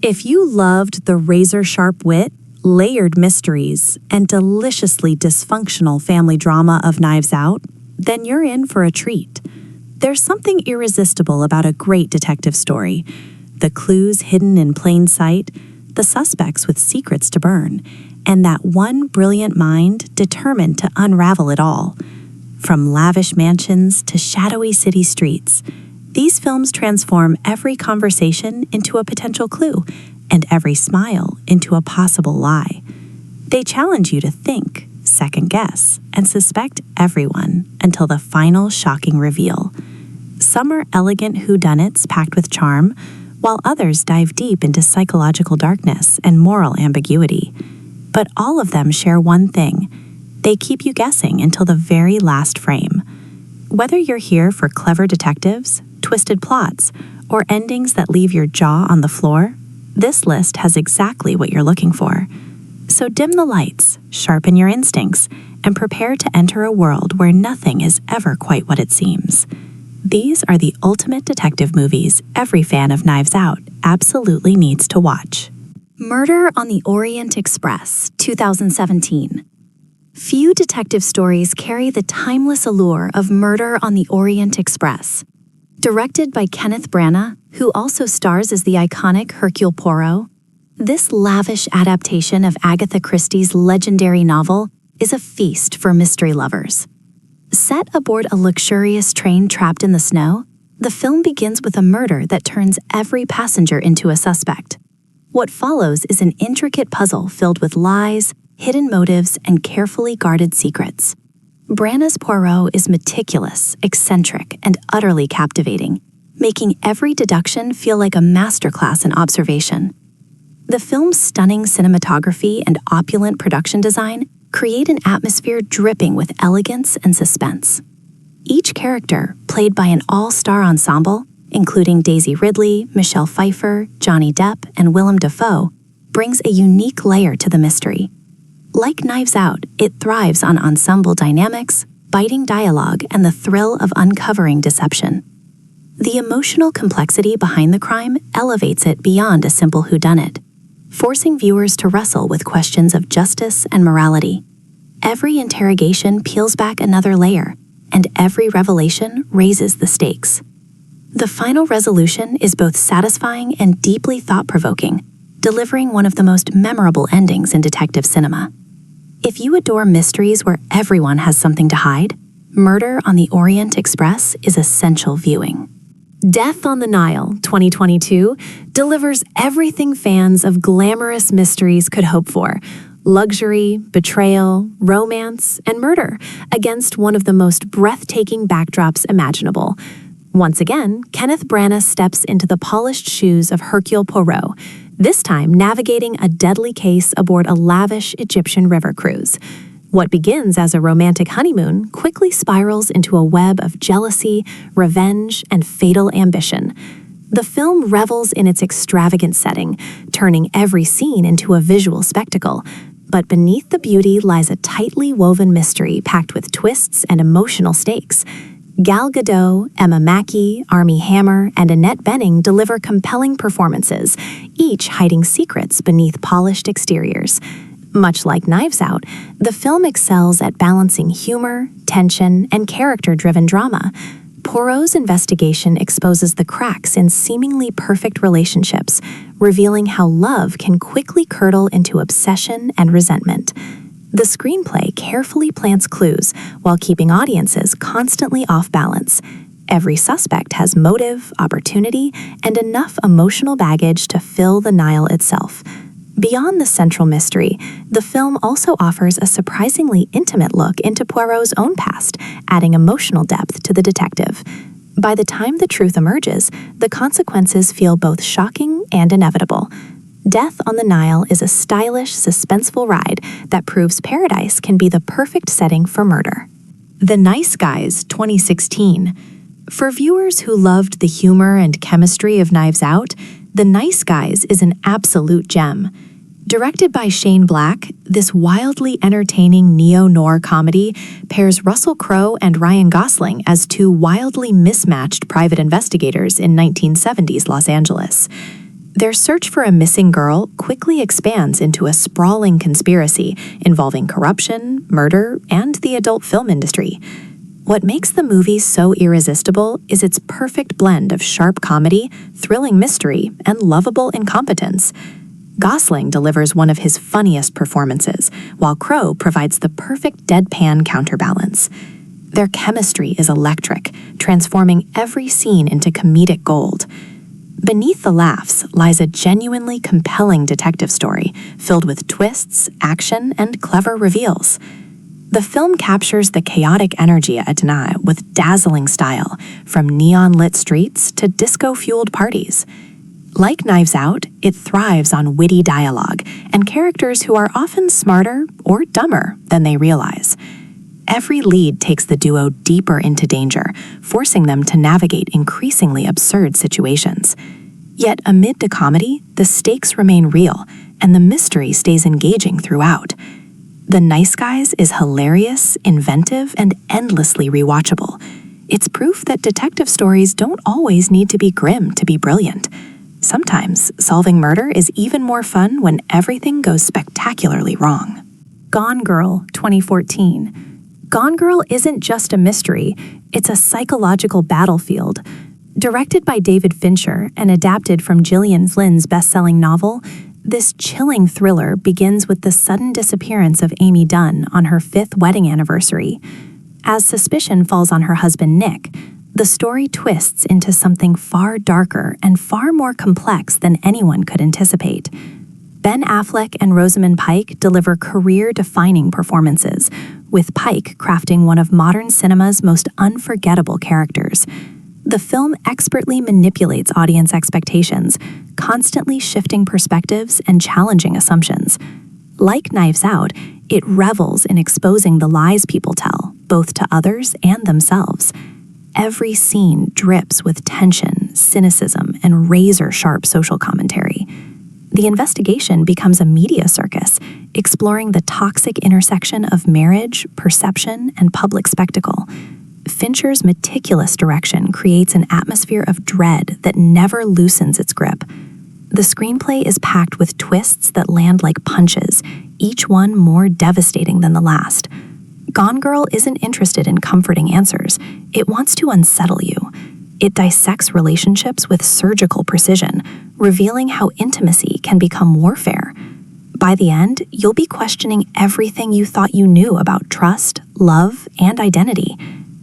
If you loved the razor-sharp wit, layered mysteries, and deliciously dysfunctional family drama of Knives Out, then you're in for a treat. There's something irresistible about a great detective story. The clues hidden in plain sight, the suspects with secrets to burn, and that one brilliant mind determined to unravel it all. From lavish mansions to shadowy city streets, these films transform every conversation into a potential clue and every smile into a possible lie. They challenge you to think, second guess, and suspect everyone until the final shocking reveal. Some are elegant whodunits packed with charm, while others dive deep into psychological darkness and moral ambiguity. But all of them share one thing: they keep you guessing until the very last frame. Whether you're here for clever detectives, twisted plots, or endings that leave your jaw on the floor, this list has exactly what you're looking for. So dim the lights, sharpen your instincts, and prepare to enter a world where nothing is ever quite what it seems. These are the ultimate detective movies every fan of Knives Out absolutely needs to watch. Murder on the Orient Express, 2017. Few detective stories carry the timeless allure of Murder on the Orient Express. Directed by Kenneth Branagh, who also stars as the iconic Hercule Poirot, this lavish adaptation of Agatha Christie's legendary novel is a feast for mystery lovers. Set aboard a luxurious train trapped in the snow, the film begins with a murder that turns every passenger into a suspect. What follows is an intricate puzzle filled with lies, hidden motives, and carefully guarded secrets. Branagh's Poirot is meticulous, eccentric, and utterly captivating, making every deduction feel like a masterclass in observation. The film's stunning cinematography and opulent production design create an atmosphere dripping with elegance and suspense. Each character, played by an all-star ensemble, including Daisy Ridley, Michelle Pfeiffer, Johnny Depp, and Willem Dafoe, brings a unique layer to the mystery. Like Knives Out, it thrives on ensemble dynamics, biting dialogue, and the thrill of uncovering deception. The emotional complexity behind the crime elevates it beyond a simple whodunit, forcing viewers to wrestle with questions of justice and morality. Every interrogation peels back another layer, and every revelation raises the stakes. The final resolution is both satisfying and deeply thought-provoking, delivering one of the most memorable endings in detective cinema. If you adore mysteries where everyone has something to hide, Murder on the Orient Express is essential viewing. Death on the Nile, 2022, delivers everything fans of glamorous mysteries could hope for: luxury, betrayal, romance, and murder against one of the most breathtaking backdrops imaginable. Once again, Kenneth Branagh steps into the polished shoes of Hercule Poirot, this time navigating a deadly case aboard a lavish Egyptian river cruise. What begins as a romantic honeymoon quickly spirals into a web of jealousy, revenge, and fatal ambition. The film revels in its extravagant setting, turning every scene into a visual spectacle. But beneath the beauty lies a tightly woven mystery packed with twists and emotional stakes. Gal Gadot, Emma Mackey, Armie Hammer, and Annette Bening deliver compelling performances, each hiding secrets beneath polished exteriors. Much like Knives Out, the film excels at balancing humor, tension, and character-driven drama. Poirot's investigation exposes the cracks in seemingly perfect relationships, revealing how love can quickly curdle into obsession and resentment. The screenplay carefully plants clues while keeping audiences constantly off balance. Every suspect has motive, opportunity, and enough emotional baggage to fill the Nile itself. Beyond the central mystery, the film also offers a surprisingly intimate look into Poirot's own past, adding emotional depth to the detective. By the time the truth emerges, the consequences feel both shocking and inevitable. Death on the Nile is a stylish, suspenseful ride that proves paradise can be the perfect setting for murder. The Nice Guys, 2016. For viewers who loved the humor and chemistry of Knives Out, The Nice Guys is an absolute gem. Directed by Shane Black, this wildly entertaining neo-noir comedy pairs Russell Crowe and Ryan Gosling as two wildly mismatched private investigators in 1970s Los Angeles. Their search for a missing girl quickly expands into a sprawling conspiracy involving corruption, murder, and the adult film industry. What makes the movie so irresistible is its perfect blend of sharp comedy, thrilling mystery, and lovable incompetence. Gosling delivers one of his funniest performances, while Crowe provides the perfect deadpan counterbalance. Their chemistry is electric, transforming every scene into comedic gold. Beneath the laughs lies a genuinely compelling detective story filled with twists, action, and clever reveals. The film captures the chaotic energy at Danai with dazzling style, from neon-lit streets to disco-fueled parties. Like Knives Out, it thrives on witty dialogue and characters who are often smarter or dumber than they realize. Every lead takes the duo deeper into danger, forcing them to navigate increasingly absurd situations. Yet amid the comedy, the stakes remain real, and the mystery stays engaging throughout. The Nice Guys is hilarious, inventive, and endlessly rewatchable. It's proof that detective stories don't always need to be grim to be brilliant. Sometimes, solving murder is even more fun when everything goes spectacularly wrong. Gone Girl, 2014. Gone Girl isn't just a mystery, it's a psychological battlefield. Directed by David Fincher and adapted from Gillian Flynn's best-selling novel, this chilling thriller begins with the sudden disappearance of Amy Dunn on her 5th wedding anniversary. As suspicion falls on her husband Nick, the story twists into something far darker and far more complex than anyone could anticipate. Ben Affleck and Rosamund Pike deliver career-defining performances, with Pike crafting one of modern cinema's most unforgettable characters. The film expertly manipulates audience expectations, constantly shifting perspectives and challenging assumptions. Like Knives Out, it revels in exposing the lies people tell, both to others and themselves. Every scene drips with tension, cynicism, and razor-sharp social commentary. The investigation becomes a media circus, exploring the toxic intersection of marriage, perception, and public spectacle. Fincher's meticulous direction creates an atmosphere of dread that never loosens its grip. The screenplay is packed with twists that land like punches, each one more devastating than the last. Gone Girl isn't interested in comforting answers. It wants to unsettle you. It dissects relationships with surgical precision, revealing how intimacy can become warfare. By the end, you'll be questioning everything you thought you knew about trust, love, and identity.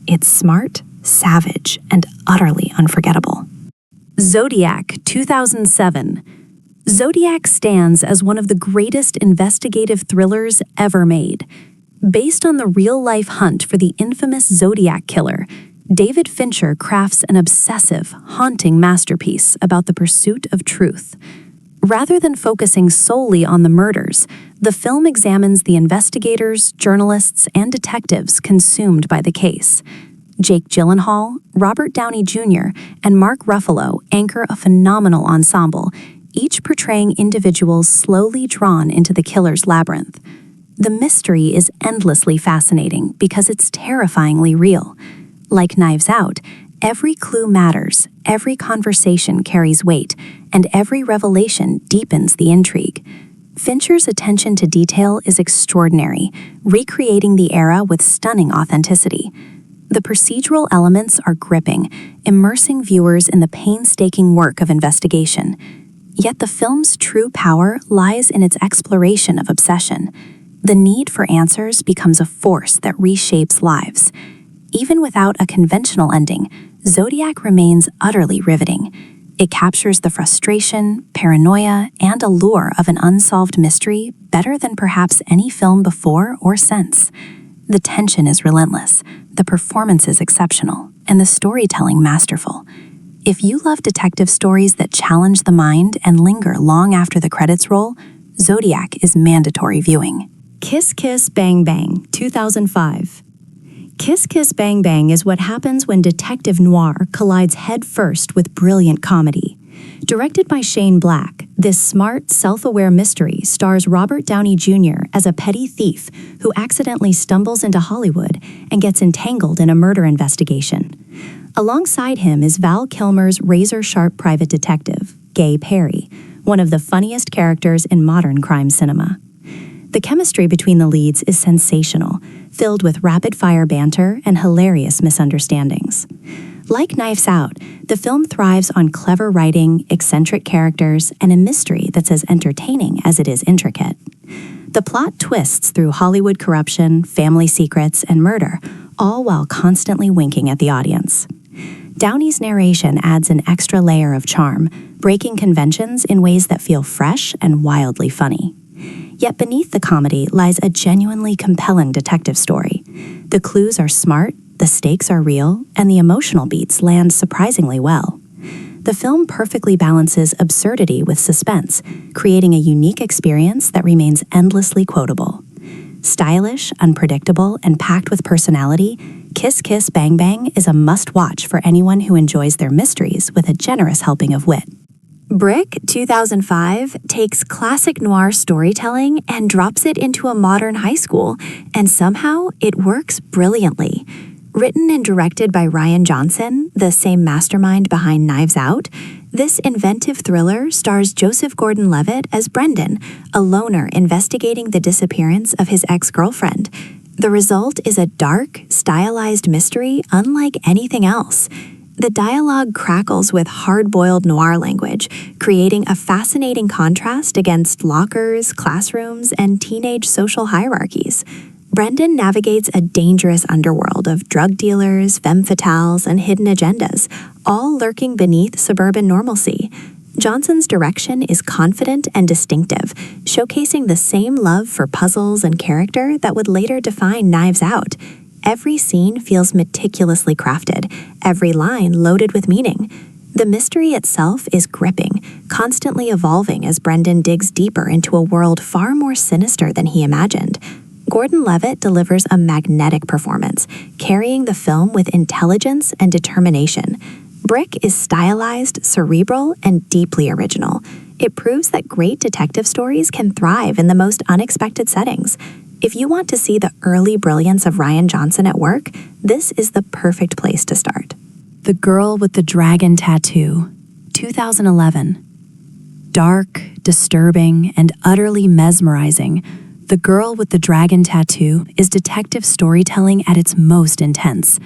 It's smart, savage, and utterly unforgettable. Zodiac, 2007. Zodiac stands as one of the greatest investigative thrillers ever made. Based on the real-life hunt for the infamous Zodiac killer, David Fincher crafts an obsessive, haunting masterpiece about the pursuit of truth. Rather than focusing solely on the murders, the film examines the investigators, journalists, and detectives consumed by the case. Jake Gyllenhaal, Robert Downey Jr., and Mark Ruffalo anchor a phenomenal ensemble, each portraying individuals slowly drawn into the killer's labyrinth. The mystery is endlessly fascinating because it's terrifyingly real. Like Knives Out, every clue matters, every conversation carries weight, and every revelation deepens the intrigue. Fincher's attention to detail is extraordinary, recreating the era with stunning authenticity. The procedural elements are gripping, immersing viewers in the painstaking work of investigation. Yet the film's true power lies in its exploration of obsession. The need for answers becomes a force that reshapes lives. Even without a conventional ending, Zodiac remains utterly riveting. It captures the frustration, paranoia, and allure of an unsolved mystery better than perhaps any film before or since. The tension is relentless, the performance is exceptional, and the storytelling masterful. If you love detective stories that challenge the mind and linger long after the credits roll, Zodiac is mandatory viewing. Kiss Kiss Bang Bang, 2005. Kiss Kiss Bang Bang is what happens when detective noir collides headfirst with brilliant comedy. Directed by Shane Black, this smart, self-aware mystery stars Robert Downey Jr. as a petty thief who accidentally stumbles into Hollywood and gets entangled in a murder investigation. Alongside him is Val Kilmer's razor-sharp private detective, Gay Perry, one of the funniest characters in modern crime cinema. The chemistry between the leads is sensational, filled with rapid-fire banter and hilarious misunderstandings. Like Knives Out, the film thrives on clever writing, eccentric characters, and a mystery that's as entertaining as it is intricate. The plot twists through Hollywood corruption, family secrets, and murder, all while constantly winking at the audience. Downey's narration adds an extra layer of charm, breaking conventions in ways that feel fresh and wildly funny. Yet beneath the comedy lies a genuinely compelling detective story. The clues are smart, the stakes are real, and the emotional beats land surprisingly well. The film perfectly balances absurdity with suspense, creating a unique experience that remains endlessly quotable. Stylish, unpredictable, and packed with personality, Kiss Kiss Bang Bang is a must-watch for anyone who enjoys their mysteries with a generous helping of wit. Brick 2005 takes classic noir storytelling and drops it into a modern high school, and somehow it works brilliantly. Written and directed by Rian Johnson, the same mastermind behind Knives Out, this inventive thriller stars Joseph Gordon-Levitt as Brendan, a loner investigating the disappearance of his ex-girlfriend. The result is a dark, stylized mystery unlike anything else. The dialogue crackles with hard-boiled noir language, creating a fascinating contrast against lockers, classrooms, and teenage social hierarchies. Brendan navigates a dangerous underworld of drug dealers, femme fatales, and hidden agendas, all lurking beneath suburban normalcy. Johnson's direction is confident and distinctive, showcasing the same love for puzzles and character that would later define Knives Out. Every scene feels meticulously crafted, every line loaded with meaning. The mystery itself is gripping, constantly evolving as Brendan digs deeper into a world far more sinister than he imagined. Gordon-Levitt delivers a magnetic performance, carrying the film with intelligence and determination. Brick is stylized, cerebral, and deeply original. It proves that great detective stories can thrive in the most unexpected settings. If you want to see the early brilliance of Rian Johnson at work, this is the perfect place to start. The Girl with the Dragon Tattoo, 2011. Dark, disturbing, and utterly mesmerizing, The Girl with the Dragon Tattoo is detective storytelling at its most intense.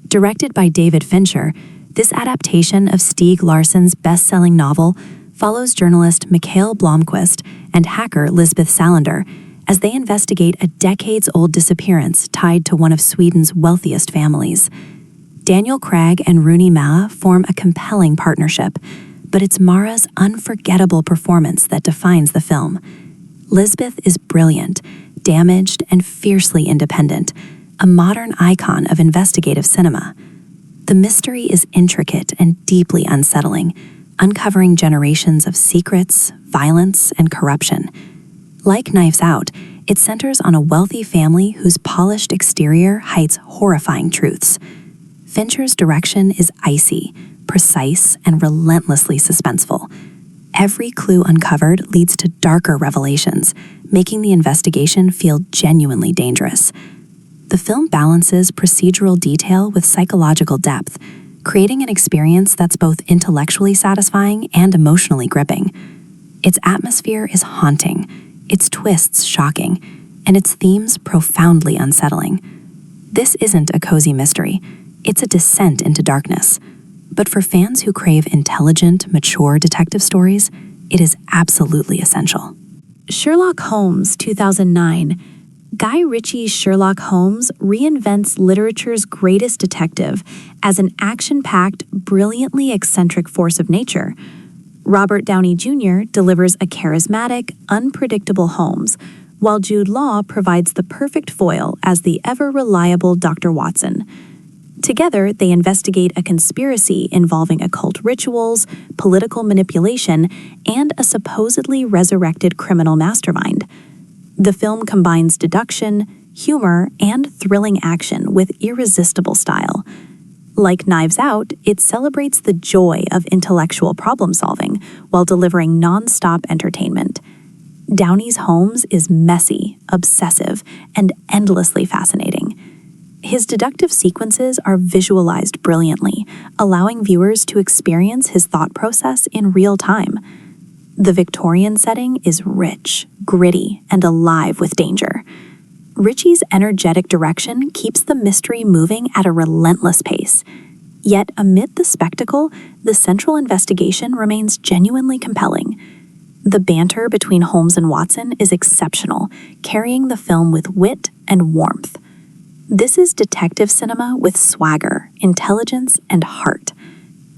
Directed by David Fincher, this adaptation of Stieg Larsson's best-selling novel follows journalist Mikael Blomkvist and hacker Lisbeth Salander as they investigate a decades-old disappearance tied to one of Sweden's wealthiest families. Daniel Craig and Rooney Mara form a compelling partnership, but it's Mara's unforgettable performance that defines the film. Lisbeth is brilliant, damaged, and fiercely independent, a modern icon of investigative cinema. The mystery is intricate and deeply unsettling, uncovering generations of secrets, violence, and corruption. Like Knives Out, it centers on a wealthy family whose polished exterior hides horrifying truths. Fincher's direction is icy, precise, and relentlessly suspenseful. Every clue uncovered leads to darker revelations, making the investigation feel genuinely dangerous. The film balances procedural detail with psychological depth, creating an experience that's both intellectually satisfying and emotionally gripping. Its atmosphere is haunting, its twists shocking, and its themes profoundly unsettling. This isn't a cozy mystery, it's a descent into darkness. But for fans who crave intelligent, mature detective stories, it is absolutely essential. Sherlock Holmes, 2009. Guy Ritchie's Sherlock Holmes reinvents literature's greatest detective as an action-packed, brilliantly eccentric force of nature. Robert Downey Jr. delivers a charismatic, unpredictable Holmes, while Jude Law provides the perfect foil as the ever-reliable Dr. Watson. Together, they investigate a conspiracy involving occult rituals, political manipulation, and a supposedly resurrected criminal mastermind. The film combines deduction, humor, and thrilling action with irresistible style. Like Knives Out, it celebrates the joy of intellectual problem-solving while delivering non-stop entertainment. Downey's Holmes is messy, obsessive, and endlessly fascinating. His deductive sequences are visualized brilliantly, allowing viewers to experience his thought process in real time. The Victorian setting is rich, gritty, and alive with danger. Ritchie's energetic direction keeps the mystery moving at a relentless pace. Yet, amid the spectacle, the central investigation remains genuinely compelling. The banter between Holmes and Watson is exceptional, carrying the film with wit and warmth. This is detective cinema with swagger, intelligence, and heart.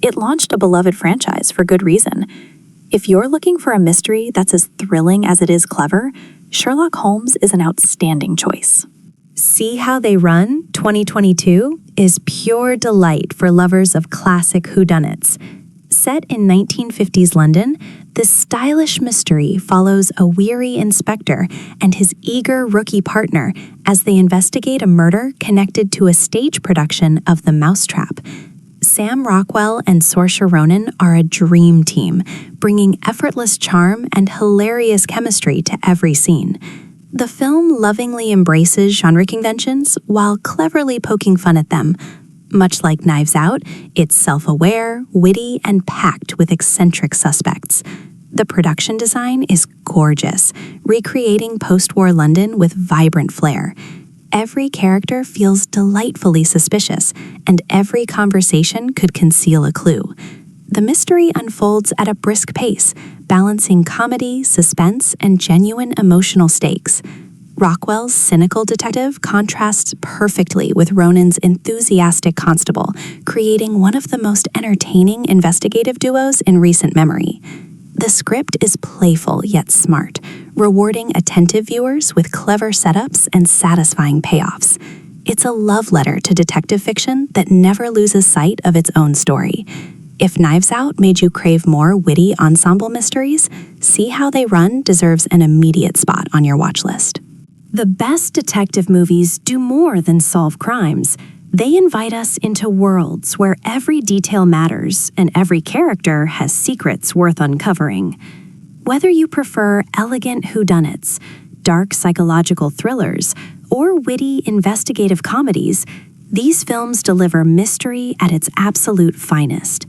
It launched a beloved franchise for good reason. If you're looking for a mystery that's as thrilling as it is clever, Sherlock Holmes is an outstanding choice. See How They Run 2022 is pure delight for lovers of classic whodunits. Set in 1950s London, this stylish mystery follows a weary inspector and his eager rookie partner as they investigate a murder connected to a stage production of The Mousetrap. Sam Rockwell and Saoirse Ronan are a dream team, bringing effortless charm and hilarious chemistry to every scene. The film lovingly embraces genre conventions while cleverly poking fun at them. Much like Knives Out, it's self-aware, witty, and packed with eccentric suspects. The production design is gorgeous, recreating post-war London with vibrant flair. Every character feels delightfully suspicious, and every conversation could conceal a clue. The mystery unfolds at a brisk pace, balancing comedy, suspense, and genuine emotional stakes. Rockwell's cynical detective contrasts perfectly with Ronan's enthusiastic constable, creating one of the most entertaining investigative duos in recent memory. The script is playful yet smart, rewarding attentive viewers with clever setups and satisfying payoffs. It's a love letter to detective fiction that never loses sight of its own story. If Knives Out made you crave more witty ensemble mysteries, See How They Run deserves an immediate spot on your watch list. The best detective movies do more than solve crimes. They invite us into worlds where every detail matters and every character has secrets worth uncovering. Whether you prefer elegant whodunits, dark psychological thrillers, or witty investigative comedies, these films deliver mystery at its absolute finest.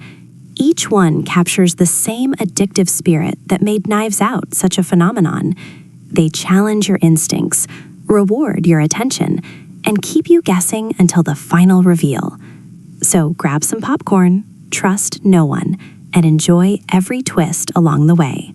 Each one captures the same addictive spirit that made Knives Out such a phenomenon. They challenge your instincts, reward your attention, and keep you guessing until the final reveal. So grab some popcorn, trust no one, and enjoy every twist along the way.